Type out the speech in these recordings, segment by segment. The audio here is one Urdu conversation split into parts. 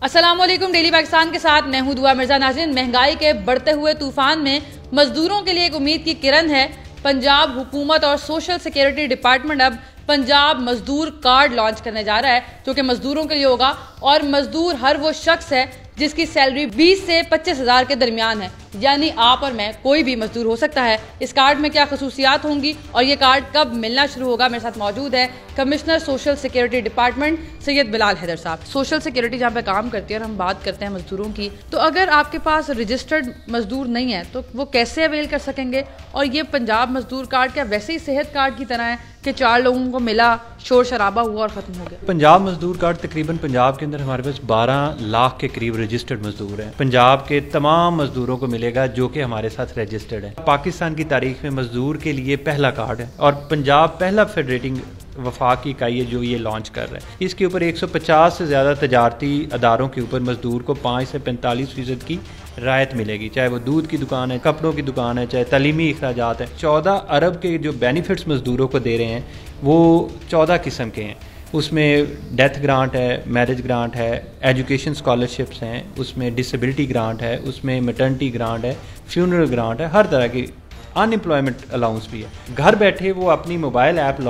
السلام علیکم، ڈیلی پاکستان کے ساتھ میں ہوں دعا مرزا۔ ناظرین، مہنگائی کے بڑھتے ہوئے طوفان میں مزدوروں کے لیے ایک امید کی کرن ہے۔ پنجاب حکومت اور سوشل سیکیورٹی ڈپارٹمنٹ اب پنجاب مزدور کارڈ لانچ کرنے جا رہا ہے جو کہ مزدوروں کے لیے ہوگا، اور مزدور ہر وہ شخص ہے جس کی سیلری 20 سے 25 ہزار کے درمیان ہے، یعنی آپ اور میں کوئی بھی مزدور ہو سکتا ہے۔ اس کارڈ میں کیا خصوصیات ہوں گی اور یہ کارڈ کب ملنا شروع ہوگا؟ میرے ساتھ موجود ہے کمشنر سوشل سیکیورٹی ڈپارٹمنٹ سید بلال حیدر صاحب۔ سوشل سیکیورٹی جہاں پہ کام کرتی ہے اور ہم بات کرتے ہیں مزدوروں کی، تو اگر آپ کے پاس رجسٹرڈ مزدور نہیں ہے تو وہ کیسے اویل کر سکیں گے؟ اور یہ پنجاب مزدور کارڈ کیا ویسے ہی صحت کارڈ کی طرح ہے کہ 4 لوگوں کو ملا، شور شرابہ ہوا اور ختم ہو گیا؟ پنجاب مزدور کارڈ تقریباً پنجاب کے اندر ہمارے پاس 12 لاکھ کے قریب رجسٹرڈ مزدور ہیں۔ پنجاب کے تمام مزدوروں کو ملے گا جو کہ ہمارے ساتھ رجسٹرڈ ہیں۔ پاکستان کی تاریخ میں مزدور کے لیے پہلا کارڈ ہے اور پنجاب پہلا فیڈریٹنگ وفاقی اکائی ہے جو یہ لانچ کر رہا ہے۔ اس کے اوپر 150 سے زیادہ تجارتی اداروں کے اوپر مزدور کو 5 سے 45% کی رعایت ملے گی، چاہے وہ دودھ کی دکان ہے، کپڑوں کی دکان ہے، چاہے تعلیمی اخراجات ہیں۔ 14 ارب کے جو بینیفٹس مزدوروں کو دے رہے ہیں وہ 14 قسم کے ہیں۔ اس میں ڈیتھ گرانٹ ہے، میرج گرانٹ ہے، ایجوکیشن اسکالرشپس ہیں، اس میں ڈسیبلٹی گرانٹ ہے، اس میں میٹرنٹی گرانٹ ہے، فیونرل گرانٹ ہے، ہر طرح کی ان امپلائمنٹ الاؤنس بھی ہے۔ گھر بیٹھے وہ اپنی موبائل ایپ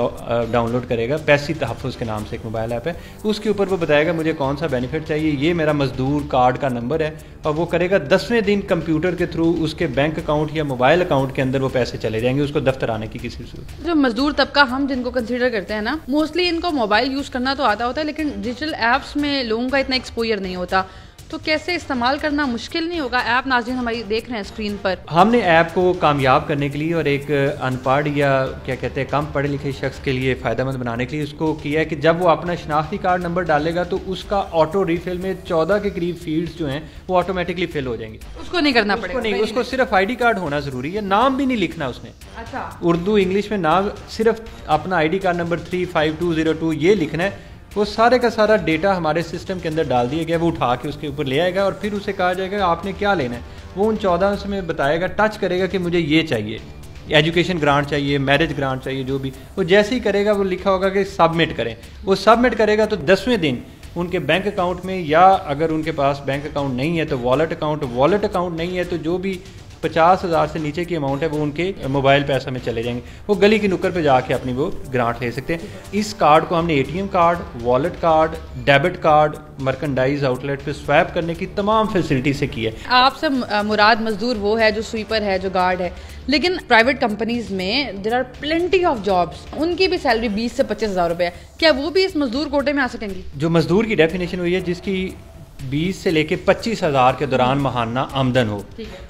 ڈاؤن لوڈ کرے گا، پیسی تحفظ کے نام سے ایک موبائل ایپ ہے، اس کے اوپر وہ بتائے گا مجھے کون سا بینیفٹ چاہیے، یہ میرا مزدور کارڈ کا نمبر ہے، اور وہ کرے گا 10ویں دن کمپیوٹر کے تھرو اس کے بینک اکاؤنٹ یا موبائل اکاؤنٹ کے اندر وہ پیسے چلے جائیں گے، اس کو دفتر آنے کی کسی ضرورت۔ جو مزدور طبقہ ہم جن کو کنسیڈر کرتے ہیں نا، موسٹلی ان کو موبائل یوز کرنا تو آتا ہوتا ہے، لیکن ڈیجیٹل ایپس میں لوگوں کا اتنا ایکسپوجر نہیں ہوتا، تو کیسے استعمال کرنا مشکل نہیں ہوگا؟ ایپ ناظرین ہماری دیکھ رہے ہیں اسکرین پر۔ ہم نے ایپ کو کامیاب کرنے کے لیے اور ایک ان پڑھ یا کیا کہتے ہیں کم پڑھے لکھے شخص کے لیے فائدہ مند بنانے کے لیے اس کو کیا ہے کہ جب وہ اپنا شناختی کارڈ نمبر ڈالے گا تو اس کا آٹو ریفل میں 14 کے قریب فیلڈز جو ہیں وہ آٹومیٹکلی فل ہو جائیں گے، اس کو نہیں کرنا پڑے گا، اس کو صرف آئی ڈی کارڈ ہونا ضروری ہے، نام بھی نہیں لکھنا اس نے۔ اچھا، اردو انگلش میں نام، صرف اپنا آئی ڈی کارڈ نمبر 35202 یہ لکھنا ہے۔ وہ سارے کا سارا ڈیٹا ہمارے سسٹم کے اندر ڈال دیا گیا، وہ اٹھا کے اس کے اوپر لے آئے گا اور پھر اسے کہا جائے گا آپ نے کیا لینا ہے، وہ ان 14 میں بتائے گا، ٹچ کرے گا کہ مجھے یہ چاہیے، ایجوکیشن گرانٹ چاہیے، میرج گرانٹ چاہیے، جو بھی وہ جیسے ہی کرے گا وہ لکھا ہوگا کہ سبمٹ کریں، وہ سبمٹ کرے گا تو 10ویں دن ان کے بینک اکاؤنٹ میں، یا اگر ان کے پاس بینک اکاؤنٹ نہیں ہے تو والٹ اکاؤنٹ نہیں ہے تو جو بھی 50,000 سے نیچے کی اماؤنٹ ہے وہ ان کے موبائل پیسہ میں چلے جائیں گے، وہ گلی کی نکر پہ جا کے اپنی وہ گرانٹ لے سکتے ہیں۔ اس کارڈ کو ہم نے ATM card, wallet card, debit card, merchandise outlet پہ سویپ کرنے کی تمام فیسلٹی سے کی ہے۔ آپ سے مراد مزدور وہ ہے جو سویپر ہے، جو گارڈ ہے، لیکن پرائیویٹ کمپنیز میں there are plenty of jobs, ان کی بھی سیلری 20 سے 25 ہزار روپے ہے، کیا وہ بھی اس مزدور کوٹے میں آ سکیں گی؟ جو مزدور کی ڈیفینیشن ہوئی ہے جس کی 20 سے لے کے 25 ہزار کے دوران ماہانہ آمدن ہو،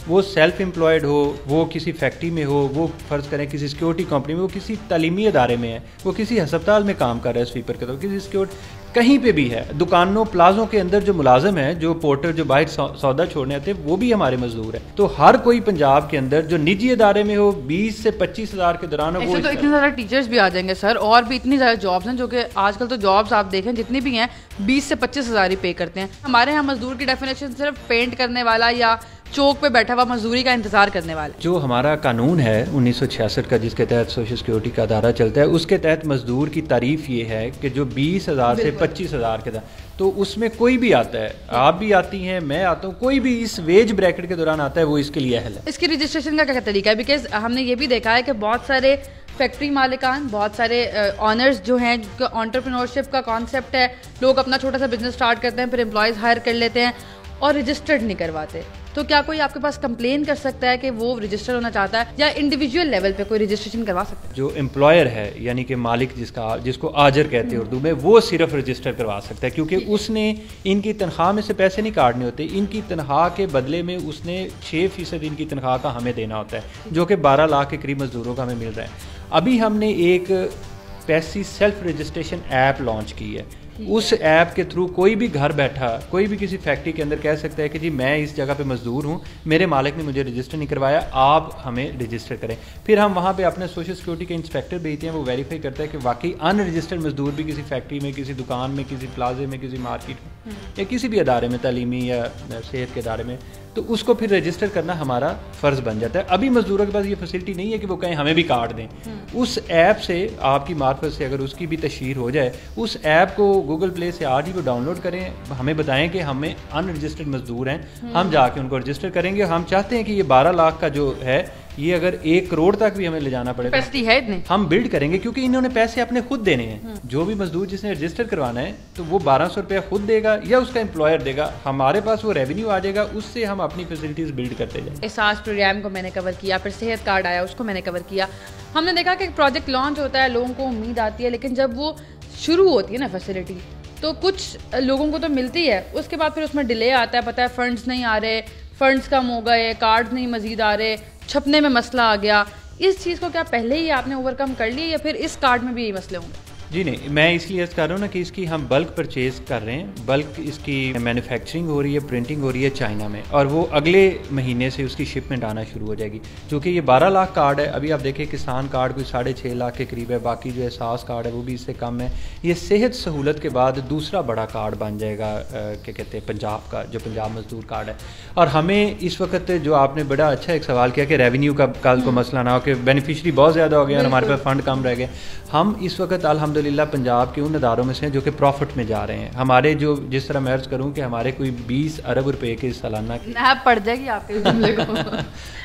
وہ سیلف امپلائڈ ہو، وہ کسی فیکٹری میں ہو، وہ فرض کریں کسی سیکیورٹی کمپنی میں، وہ کسی تعلیمی ادارے میں ہے، وہ کسی ہسپتال میں کام کر رہا ہے سویپر کے طور، کسی سیکیورٹی کہیں پہ بھی ہے، دکانوں پلازوں کے اندر جو ملازم ہیں، جو پورٹر جو باہر سودا چھوڑنے آتے ہیں، وہ بھی ہمارے مزدور ہیں۔ تو ہر کوئی پنجاب کے اندر جو نجی ادارے میں ہو 20 سے 25 ہزار کے دوران ہو، وہ تو اتنے زیادہ ٹیچرز بھی آ جائیں گے سر، اور بھی اتنی زیادہ جابس ہیں جو کہ آج کل تو جابس آپ دیکھیں جتنی بھی ہیں 20 سے 25 ہزار ہی پے کرتے ہیں۔ ہمارے یہاں مزدور کی ڈیفینیشن صرف پینٹ کرنے والا یا چوک پہ بیٹھا ہوا مزدوری کا انتظار کرنے والا۔ جو ہمارا قانون ہے 1966 کا جس کے تحت سوشل سیکورٹی کا ادارہ چلتا ہے، اس کے تحت مزدور کی تعریف یہ ہے کہ جو 20,000 سے 25,000 کے تو اس میں کوئی بھی آتا ہے، آپ بھی آتی ہیں، میں آتا ہوں، کوئی بھی اس ویج بریکٹ کے دوران آتا ہے وہ اس کے لیے اہل ہے۔ اس کی رجسٹریشن کا کیا طریقہ ہے؟ بیکاز ہم نے یہ بھی دیکھا ہے کہ بہت سارے فیکٹری مالکان، بہت سارے آنرز جو ہیں، انٹرپرینورشپ کا کانسیپٹ ہے، لوگ اپنا چھوٹا سا بزنس سٹارٹ کرتے ہیں، پھر امپلائیز ہائر کر لیتے ہیں اور رجسٹرڈ نہیں کرواتے، تو کیا کوئی آپ کے پاس کمپلین کر سکتا ہے کہ وہ رجسٹر ہونا چاہتا ہے، یا انڈیویجول لیول پہ کوئی رجسٹریشن کروا سکتا ہے؟ جو امپلائر ہے یعنی کہ مالک جس کو آجر کہتے ہیں اردو میں، وہ صرف رجسٹر کروا سکتا ہے، کیونکہ اس نے ان کی تنخواہ میں سے پیسے نہیں کاٹنے ہوتے، ان کی تنخواہ کے بدلے میں اس نے 6% ان کی تنخواہ کا ہمیں دینا ہوتا ہے، جو کہ 12 لاکھ کے قریب مزدوروں کا ہمیں مل رہا ہے۔ ابھی ہم نے ایک پیسی سیلف رجسٹریشن ایپ لانچ کی ہے، اس ایپ کے تھرو کوئی بھی گھر بیٹھا، کوئی بھی کسی فیکٹری کے اندر کہہ سکتا ہے کہ جی میں اس جگہ پہ مزدور ہوں، میرے مالک نے مجھے رجسٹر نہیں کروایا، آپ ہمیں رجسٹر کریں۔ پھر ہم وہاں پہ اپنے سوشل سیکورٹی کے انسپیکٹر بھیجتے ہیں، وہ ویریفائی کرتا ہے کہ واقعی ان رجسٹرڈ مزدور بھی کسی فیکٹری میں، کسی دکان میں، کسی پلازے میں، کسی مارکیٹ میں یا کسی بھی ادارے میں، تعلیمی یا صحت کے ادارے میں، تو اس کو پھر رجسٹر کرنا ہمارا فرض بن جاتا ہے۔ ابھی مزدوروں کے پاس یہ فیسلٹی نہیں ہے کہ وہ کہیں ہمیں بھی کارڈ دیں۔ اس ایپ سے آپ کی معرفت سے اگر اس کی بھی تشہیر ہو جائے، اس ایپ کو گوگل پلے سے آج ہی وہ ڈاؤن لوڈ کریں, ہمیں بتائیں کہ ہمیں ان رجسٹرڈ مزدور ہیں, ہم جا کے ان کو رجسٹر کریں گے. ہم چاہتے ہیں کہ یہ 12 لاکھ کا جو ہے یہ اگر 1 کروڑ تک بھی ہمیں لے جانا پڑے گا ہم بلڈ کریں گے, کیونکہ انہوں نے پیسے اپنے خود دینے ہیں. جو بھی مزدور جس نے رجسٹر کروانا ہے تو وہ 1200 روپیہ خود دے گا یا اس کا امپلائر دے گا, ہمارے پاس وہ ریونیو آ جائے گا, اس سے ہم اپنی فیسلٹیز بلڈ کرتے جائیں. احساس پروگرام کو میں نے کور کیا, پھر صحت کارڈ آیا اس کو میں نے کور کیا. ہم نے دیکھا کہ پروجیکٹ لانچ ہوتا ہے, لوگوں کو امید آتی ہے, لیکن جب وہ شروع ہوتی ہے نا فیسلٹی تو کچھ لوگوں کو تو ملتی ہے, اس کے بعد پھر اس میں ڈیلے آتا ہے. پتہ ہے فنڈز نہیں آ رہے, فنڈز کم ہو گئے, کارڈ نہیں مزید آ رہے, چھپنے میں مسئلہ آ گیا. اس چیز کو کیا پہلے ہی آپ نے اوور کم کر لی یا پھر اس کارڈ میں بھی یہی مسئلے ہوں گے؟ جی نہیں, میں اس لیے عرض کر رہا ہوں نا کہ اس کی ہم بلک پرچیز کر رہے ہیں, بلک اس کی مینوفیکچرنگ ہو رہی ہے, پرنٹنگ ہو رہی ہے چائنا میں, اور وہ اگلے مہینے سے اس کی شپمنٹ آنا شروع ہو جائے گی. چونکہ یہ 12 لاکھ کارڈ ہے, ابھی آپ دیکھیں کسان کارڈ کوئی 6.5 لاکھ کے قریب ہے, باقی جو احساس کارڈ ہے وہ بھی اس سے کم ہے. یہ صحت سہولت کے بعد دوسرا بڑا کارڈ بن جائے گا, کیا کہتے ہیں پنجاب کا, جو پنجاب مزدور کارڈ ہے. اور ہمیں اس وقت جو آپ نے بڑا اچھا ایک سوال کیا کہ ریونیو کا کل کو مسئلہ نہ ہو کہ بینیفیشری بہت زیادہ ہو گیا اور ہمارے پاس فنڈ کم رہ گئے. ہم اس وقت الحمدللہ پنجاب کے ان اداروں میں سے ہیں جو کہ پروفٹ میں جا رہے ہیں. ہمارے جو جس طرح میں عرض کروں کہ ہمارے کوئی 20 ارب روپے کے سالانہ پڑ جائے گی آپ کے جملے کو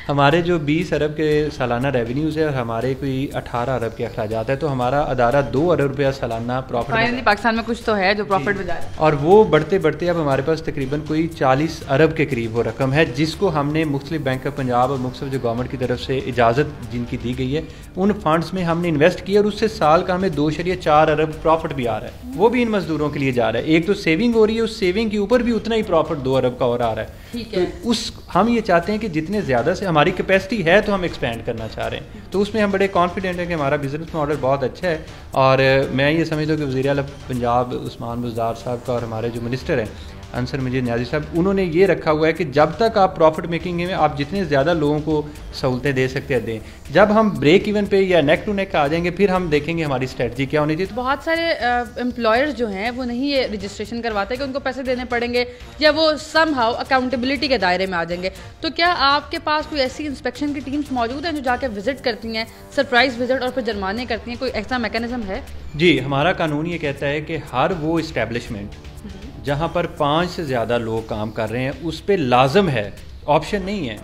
ہمارے جو 20 ارب کے سالانہ ریونیوز ہے اور ہمارے کوئی 18 ارب کے اخراجات ہے, تو ہمارا ادارہ 2 ارب روپیہ سالانہ پروفٹ پاکستان میں کچھ تو ہے جو پروفٹ میں جا رہا ہے, اور وہ بڑھتے بڑھتے اب ہمارے پاس تقریباً کوئی 40 ارب کے قریب وہ رقم ہے, جس کو ہم نے مختلف بینک آف پنجاب اور مختلف جو گورنمنٹ کی طرف سے اجازت جن کی دی گئی ہے ان فنڈس میں ہم نے انویسٹ کیا, اور اس سے سال کا ہمیں 2.4 ارب پروفٹ بھی آ رہا ہے. وہ بھی ان مزدوروں کے لیے جا رہا ہے. ایک تو سیونگ ہو رہی ہے, اس سیونگ کے اوپر بھی اتنا ہی پروفٹ 2 ارب کا اور آ رہا ہے. تو ہم یہ چاہتے ہیں کہ جتنے زیادہ سے ہماری کیپیسٹی ہے تو ہم ایکسپینڈ کرنا چاہ رہے ہیں, تو اس میں ہم بڑے کانفیڈنٹ ہیں کہ ہمارا بزنس ماڈل بہت اچھا ہے. اور میں یہ سمجھتا ہوں کہ وزیر اعلیٰ پنجاب عثمان بزدار صاحب کا اور ہمارے جو منسٹر ہیں انصر مجید نیازی صاحب, انہوں نے یہ رکھا ہوا ہے کہ جب تک آپ پروفٹ میکنگ میں آپ جتنے زیادہ لوگوں کو سہولتیں دے سکتے ہیں دیں. جب ہم بریک ایون پہ یا نیک ٹو نیک آ جائیں گے پھر ہم دیکھیں گے ہماری اسٹریٹجی کیا ہونی چاہیے. بہت سارے امپلائرز جو ہیں وہ نہیں یہ رجسٹریشن کرواتے کہ ان کو پیسے دینے پڑیں گے یا وہ سم ہاؤ اکاؤنٹیبلٹی کے دائرے میں آ جائیں گے. تو کیا آپ کے پاس کوئی ایسی انسپیکشن کی ٹیمز موجود ہیں جو جا کے وزٹ کرتی ہیں, سرپرائز وزٹ, اور پھر جرمانے کرتی ہیں؟ کوئی ایسا میکینزم ہے؟ جی, ہمارا قانون یہ کہتا ہے کہ ہر وہ اسٹیبلشمنٹ جہاں پر 5 سے زیادہ لوگ کام کر رہے ہیں اس پہ لازم ہے, آپشن نہیں ہے,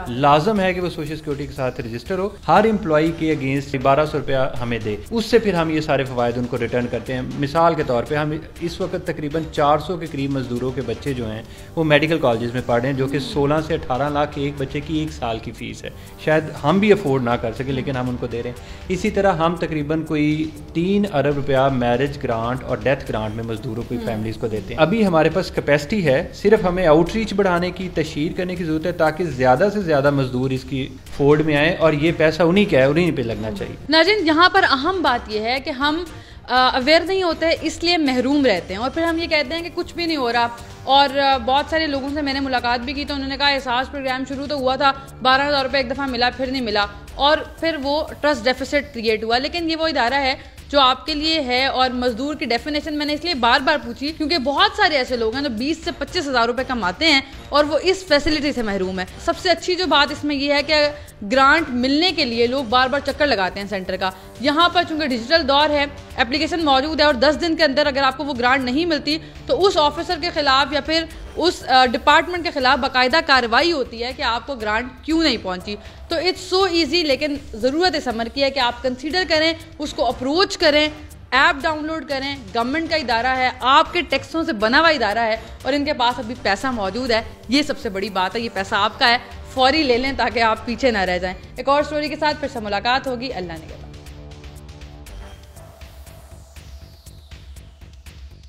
لازم ہے کہ وہ سوشل سیکورٹی کے ساتھ رجسٹر ہو. ہر امپلائی کے اگینسٹ 1200 روپیہ ہمیں دے, اس سے پھر ہم یہ سارے فوائد ان کو ریٹرن کرتے ہیں. مثال کے طور پہ ہم اس وقت تقریباً 400 کے قریب مزدوروں کے بچے جو ہیں وہ میڈیکل کالجز میں پڑھ رہے ہیں, جو کہ 16 سے 18 لاکھ کے ایک بچے کی 1 سال کی فیس ہے. شاید ہم بھی افورڈ نہ کر سکیں لیکن ہم ان کو دے رہے ہیں. اسی طرح ہم تقریباً کوئی 3 ارب روپیہ میرج گرانٹ اور ڈیتھ گرانٹ میں مزدوروں کی فیملیز کو دیتے ہیں. ابھی ہمارے پاس کیپیسٹی ہے, صرف ہمیں آؤٹ ریچ بڑھانے کی, تشہیر کرنے کی ضرورت ہے تاکہ زیادہ سے زیادہ مزدور اس کی فورڈ میں آئے, اور یہ پیسہ انہی کا ہے, انہی پہ لگنا چاہیے. ناظرین, یہاں پر اہم بات یہ ہے کہ ہم اویئر نہیں ہوتے اس لیے محروم رہتے ہیں, اور پھر ہم یہ کہتے ہیں کہ کچھ بھی نہیں ہو رہا. اور بہت سارے لوگوں سے میں نے ملاقات بھی کی تو انہوں نے کہا احساس پروگرام شروع تو ہوا تھا, 12,000 روپے ایک دفعہ ملا, پھر نہیں ملا, اور پھر وہ ٹرسٹ ڈیفیسٹ کریٹ ہوا. لیکن یہ وہ ادارہ ہے جو آپ کے لیے ہے, اور مزدور کی ڈیفینیشن میں نے اس لیے بار بار پوچھی کیونکہ بہت سارے ایسے لوگ ہیں جو 20 سے 25 ہزار روپے کماتے ہیں اور وہ اس فیسلٹی سے محروم ہے. سب سے اچھی جو بات اس میں یہ ہے کہ گرانٹ ملنے کے لیے لوگ بار بار چکر لگاتے ہیں سینٹر کا. یہاں پر چونکہ ڈیجیٹل دور ہے, اپلیکیشن موجود ہے, اور 10 دن کے اندر اگر آپ کو وہ گرانٹ نہیں ملتی تو اس آفیسر کے خلاف یا پھر اس ڈپارٹمنٹ کے خلاف باقاعدہ کارروائی ہوتی ہے کہ آپ کو گرانٹ کیوں نہیں پہنچی. تو اٹس سو ایزی, لیکن ضرورت اس عمر کی ہے کہ آپ کنسیڈر کریں, اس کو اپروچ کریں, ایپ ڈاؤن لوڈ کریں. گورنمنٹ کا ادارہ ہے, آپ کے ٹیکسوں سے بنا ہوا ادارہ ہے, اور ان کے پاس ابھی پیسہ موجود ہے. یہ سب سے بڑی بات ہے, یہ پیسہ آپ کا ہے, فوری لے لیں تاکہ آپ پیچھے نہ رہ جائیں. ایک اور سٹوری کے ساتھ پھر سے ملاقات ہوگی. اللہ نے